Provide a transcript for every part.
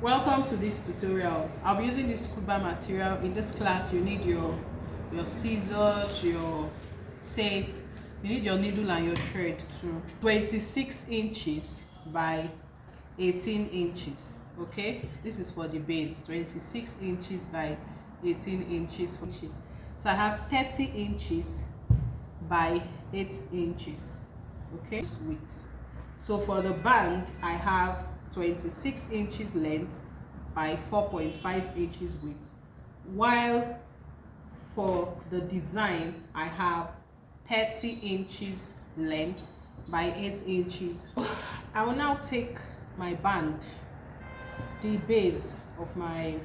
Welcome to this tutorial. I'll be using this scuba material. In this class, you need your scissors, your tape, you need your needle and your thread too. 26 inches by 18 inches. Okay, this is for the base. 26 inches by 18 inches. So I have 30 inches by 8 inches. Okay, this width. So for the band, I have 26 inches length by 4.5 inches width, while for the design I have 30 inches length by 8 inches. I will now take my band, the base of my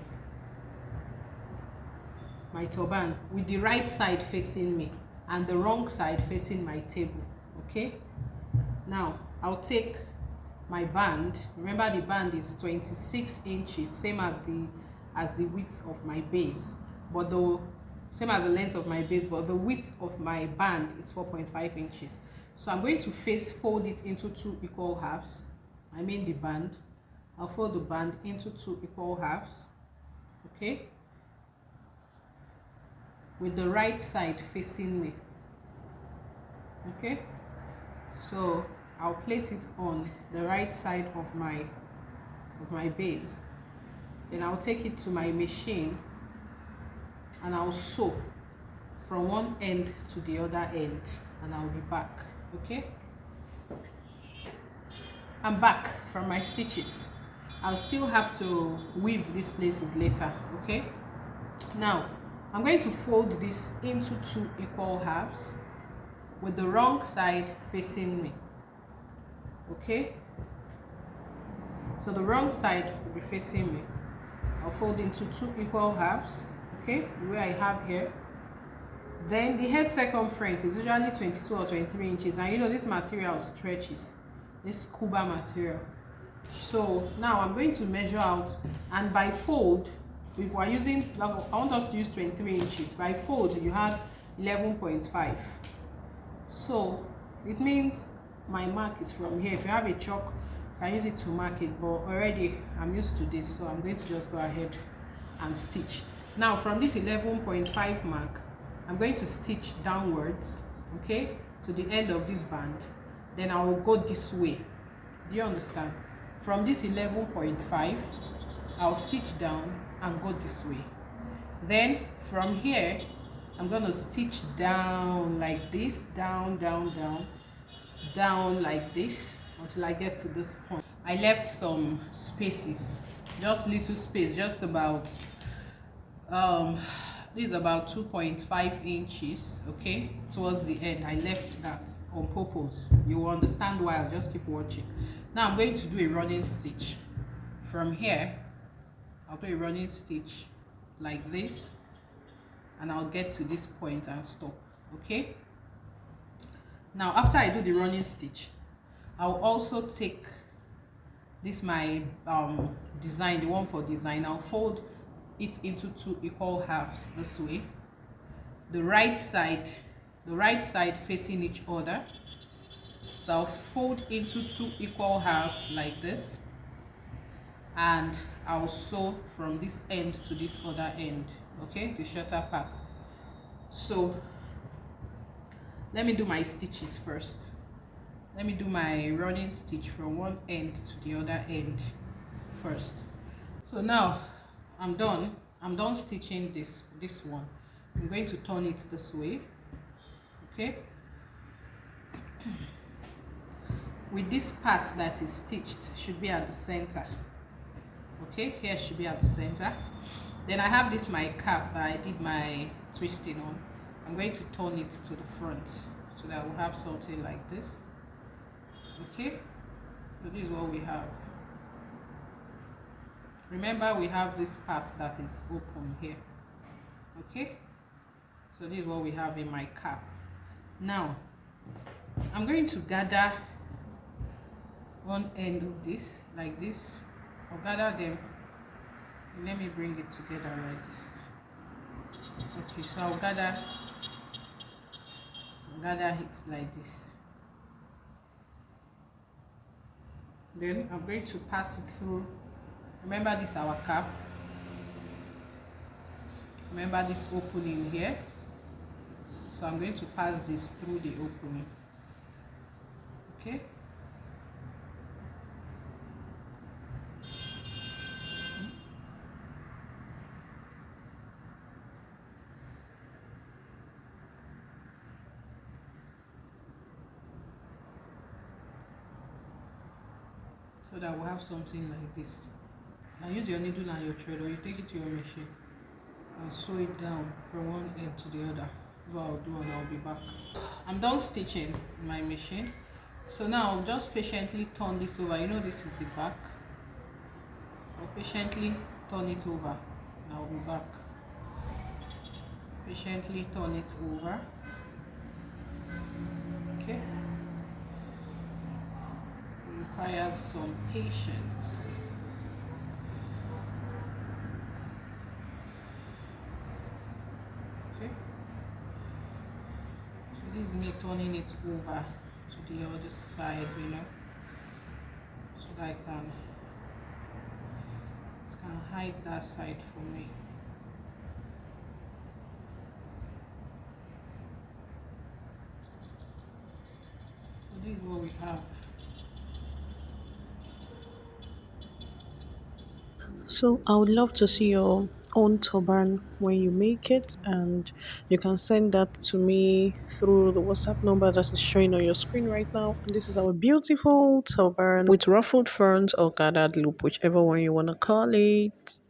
turban, with the right side facing me and the wrong side facing my table. Okay, now I'll take my band. Remember, the band is 26 inches, same as the width of my base, but the same as the length of my base, but the width of my band is 4.5 inches. So I'm going to fold it into 2 equal halves. I mean the band. I'll fold the band into 2 equal halves. Okay, with the right side facing me. Okay, so I'll place it on the right side of my base. Then I'll take it to my machine and I'll sew from one end to the other end, and I'll be back. Okay, I'm back from my stitches. I'll still have to weave these places later. Okay, now I'm going to fold this into 2 equal halves with the wrong side facing me. Okay, so the wrong side will be facing me. I'll fold into 2 equal halves. Okay, the way I have here. Then the head circumference is usually 22 or 23 inches, and you know this material stretches, this scuba material. So now I'm going to measure out, and by fold, if we're using, I want us to use 23 inches. By fold, you have 11.5. So it means my mark is from here. If you have a chalk, you can use it to mark it, but already I'm used to this, so I'm going to just go ahead and stitch. Now from this 11.5 mark, I'm going to stitch downwards, okay, to the end of this band. Then I will go this way. Do you understand? From this 11.5, I'll stitch down and go this way. Then from here, I'm going to stitch down like this, down, down, down, down like this, until I get to this point. I left some spaces, just little space, just about this is about 2.5 inches. Okay, towards the end I left that on purpose. You will understand why. I'll just keep watching. Now I'm going to do a running stitch. From here I'll do a running stitch like this, and I'll get to this point and stop. Okay, now after I do the running stitch, I'll also take this my design, the one for design. I'll fold it into 2 equal halves this way, the right side facing each other. So I'll fold into 2 equal halves like this, and I'll sew from this end to this other end. Okay, the shorter part. So let me do my stitches first. Let me do my running stitch from one end to the other end first. So now I'm done stitching this one. I'm going to turn it this way. Okay, with this part that is stitched should be at the center. Okay, here should be at the center. Then I have this my cap that I did my twisting on. I'm going to turn it to the front so that we'll have something like this. Okay, so this is what we have. Remember, we have this part that is open here. Okay, so this is what we have in my cap. Now I'm going to gather one end of this like this. I'll gather them. Let me bring it together like this. Okay, so I'll gather it like this. Then I'm going to pass it through Remember this our cap. Remember this opening here. So I'm going to pass this through the opening. Okay. So that we'll have something like this. Now use your needle and your thread, or you take it to your machine and sew it down from one end to the other. That's what I'll do, and I'll be back. I'm done stitching my machine. So now I'll just patiently turn this over. You know this is the back. I'll patiently turn it over and I'll be back. Patiently turn it over. Okay. It requires some patience. Okay. So this is me turning it over to the other side, you know, so that it can hide that side for me. So this is what we have. So I would love to see your own turban when you make it, and you can send that to me through the WhatsApp number that is showing on your screen right now. And this is our beautiful turban with ruffled front or gathered loop, whichever one you want to call it.